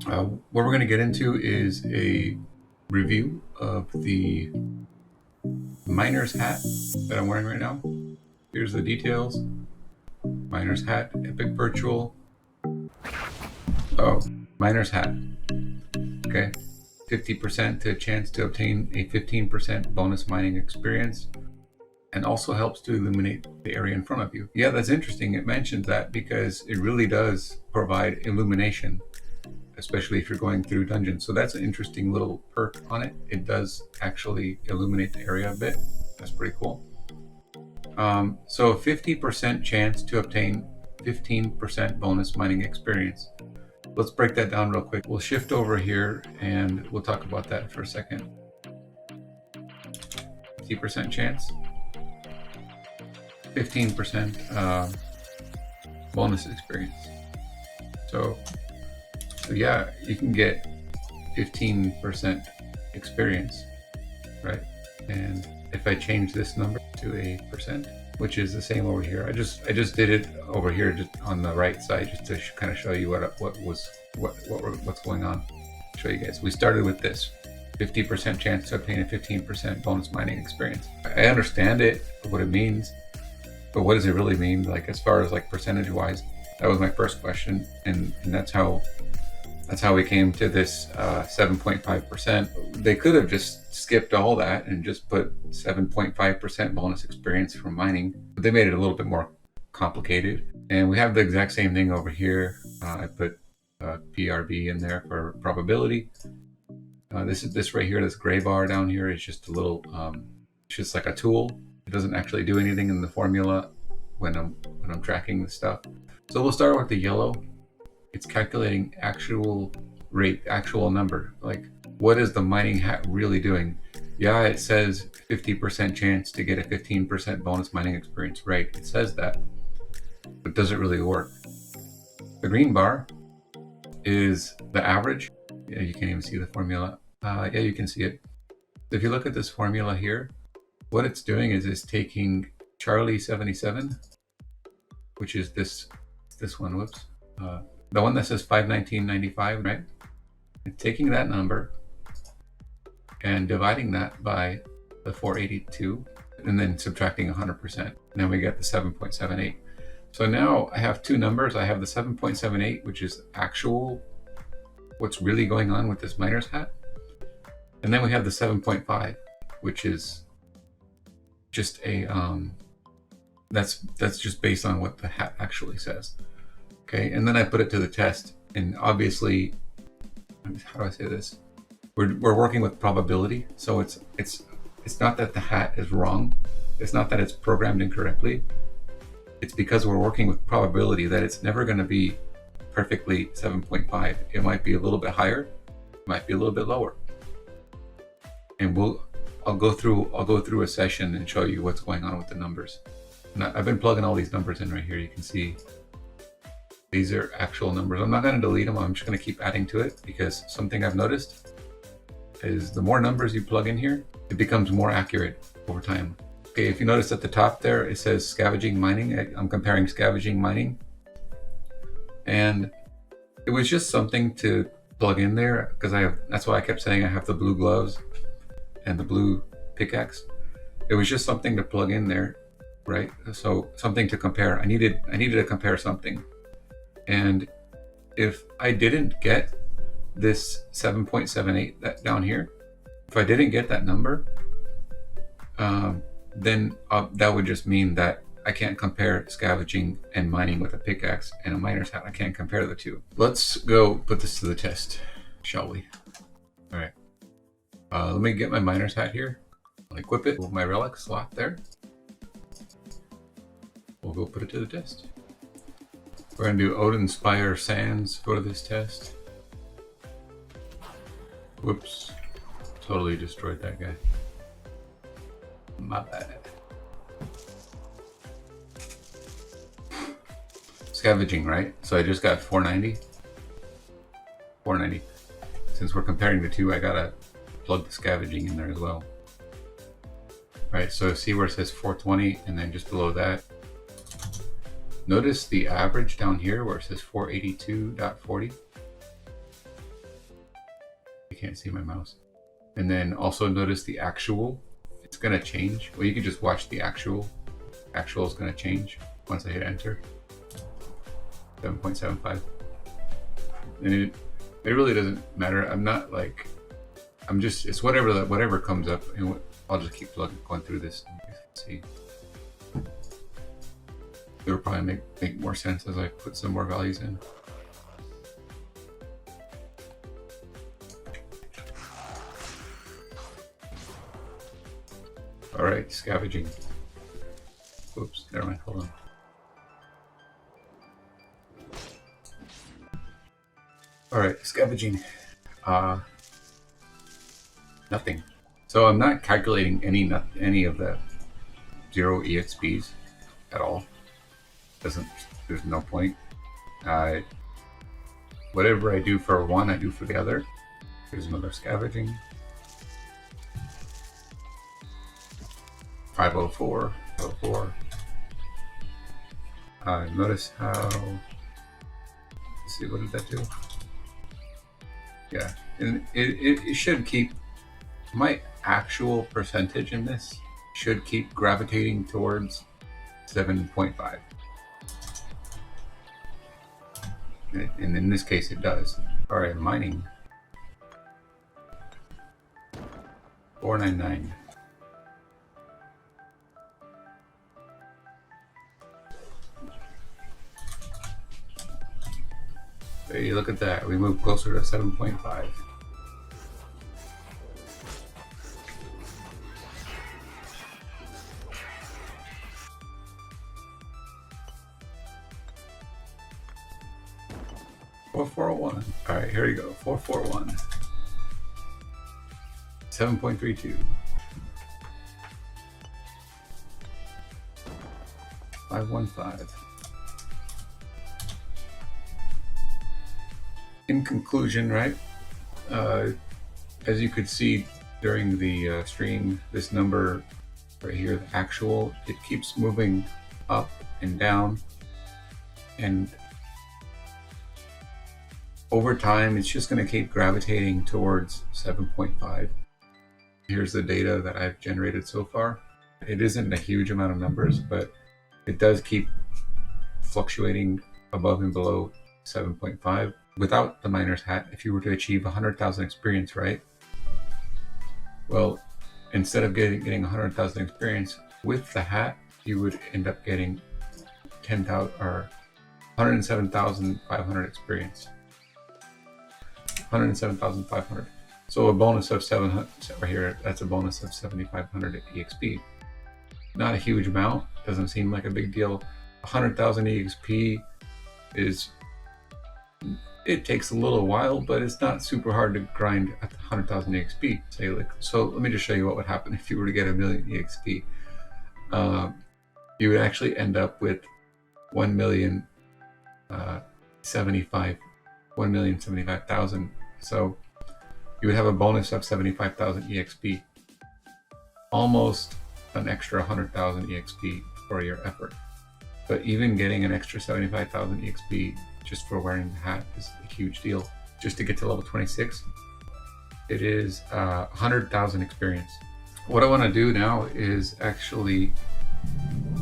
What we're going to get into is a review of the miner's hat that I'm wearing right now. Here's the details. Miner's hat, Epic Virtual. Oh, miner's hat. Okay. 50% to a chance to obtain a 15% bonus mining experience, and also helps to illuminate the area in front of you. Yeah, that's interesting. It mentions that because it really does provide illumination, especially if you're going through dungeons. So that's an interesting little perk on it. It does actually illuminate the area a bit. That's pretty cool. So 50% chance to obtain 15% bonus mining experience. Let's break that down real quick. We'll shift over here and we'll talk about that for a second. 50% chance, 15% bonus experience. So yeah, you can get 15% experience, right? And if I change this number to a percent, which is the same over here, I just did it over here just on the right side, just to kind of show you what's going on. Show you guys. We started with this 50% chance to obtain a 15% bonus mining experience. I understand it, what it means, but what does it really mean? Like as far as like percentage wise, that was my first question, and that's how we came to this 7.5%. They could have just skipped all that and just put 7.5% bonus experience from mining, but they made it a little bit more complicated. And we have the exact same thing over here. I put PRB in there for probability. This right here, this gray bar down here is just a little, it's just like a tool. It doesn't actually do anything in the formula when I'm tracking the stuff. So we'll start with the yellow. It's calculating actual rate, actual number. Like, what is the mining hat really doing? Yeah, it says 50% chance to get a 15% bonus mining experience, right? It says that, but does it really work? The green bar is the average. Yeah, you can't even see the formula. Yeah, you can see it. If you look at this formula here, what it's doing is it's taking Charlie 77, which is this one, whoops. The one that says 519.95, right? It's taking that number and dividing that by the 482 and then subtracting 100%. Now we get the 7.78. So now I have two numbers. I have the 7.78, which is actual, what's really going on with this miner's hat. And then we have the 7.5, which is just a, that's just based on what the hat actually says. Okay, and then I put it to the test, and obviously, how do I say this? We're working with probability, so it's not that the hat is wrong. It's not that it's programmed incorrectly. It's because we're working with probability that it's never going to be perfectly 7.5. It might be a little bit higher, it might be a little bit lower, and I'll go through a session and show you what's going on with the numbers. And I've been plugging all these numbers in right here. You can see. These are actual numbers. I'm not going to delete them. I'm just going to keep adding to it, because something I've noticed is the more numbers you plug in here, it becomes more accurate over time. Okay, if you notice at the top there, it says scavenging mining. I'm comparing scavenging mining. And it was just something to plug in there, because that's why I kept saying I have the blue gloves and the blue pickaxe. It was just something to plug in there, right? So something to compare. I needed to compare something. And if I didn't get this 7.78 that down here, if I didn't get that number, then that would just mean that I can't compare scavenging and mining with a pickaxe and a miner's hat. I can't compare the two. Let's go put this to the test, shall we? All right. Let me get my miner's hat here. I'll equip it with my relic slot there. We'll go put it to the test. We're going to do Odin Spire Sands for this test. Whoops. Totally destroyed that guy. My bad. Scavenging, right? So I just got 490. 490. Since we're comparing the two, I gotta plug the scavenging in there as well. Right, so see where it says 420 and then just below that. Notice the average down here where it says 482.40. can't see my mouse. And then also notice the actual, it's gonna change. Well, you can just watch the actual. Actual is gonna change once I hit enter. 7.75. And it really doesn't matter. I'm not like, I'm just, it's whatever comes up, and I'll just keep going through this and see. It'll probably make more sense as I put some more values in. All right, scavenging. Oops, never mind, hold on. All right, scavenging. Nothing. So I'm not calculating any of the 0 EXPs at all. There's no point. Whatever I do for one, I do for the other. Here's another scavenging. 504, 504. Notice how, let's see, what did that do? Yeah, and it should keep, my actual percentage in this should keep gravitating towards 7.5. And in this case it does. All right, mining. 499. Hey, look at that. We moved closer to 7.5. $441. All right, here we go. 441. 7.32. 515. In conclusion, right, as you could see during the stream, this number right here, the actual, it keeps moving up and down, and over time it's just going to keep gravitating towards 7.5. Here's the data that I've generated so far. It isn't a huge amount of numbers, but it does keep fluctuating above and below 7.5. Without the miner's hat, if you were to achieve 100,000 experience, right? Well, instead of getting 100,000 experience with the hat, you would end up getting 10,000 or 107,500 experience. 107,500. So a bonus of 700 right here. That's a bonus of 7,500 EXP. Not a huge amount. Doesn't seem like a big deal. 100,000 EXP is. It takes a little while, but it's not super hard to grind at 100,000 EXP. Say like, so let me just show you what would happen if you were to get 1,000,000 EXP. You would actually end up with 1,075,000. So you would have a bonus of 75,000 EXP, almost an extra 100,000 EXP for your effort. But even getting an extra 75,000 EXP just for wearing the hat is a huge deal. Just to get to level 26, it is 100,000 experience. What I want to do now is actually,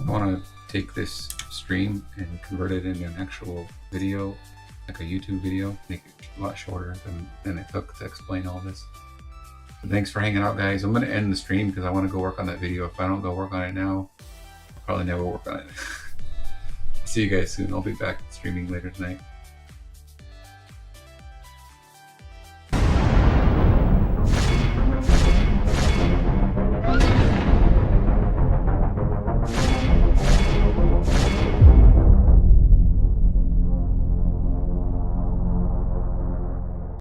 I want to take this stream and convert it into an actual video, like a YouTube video, make it a lot shorter than it took to explain all this. But thanks for hanging out, guys. I'm going to end the stream because I want to go work on that video. If I don't go work on it now, I'll probably never work on it. See you guys soon. I'll be back streaming later tonight.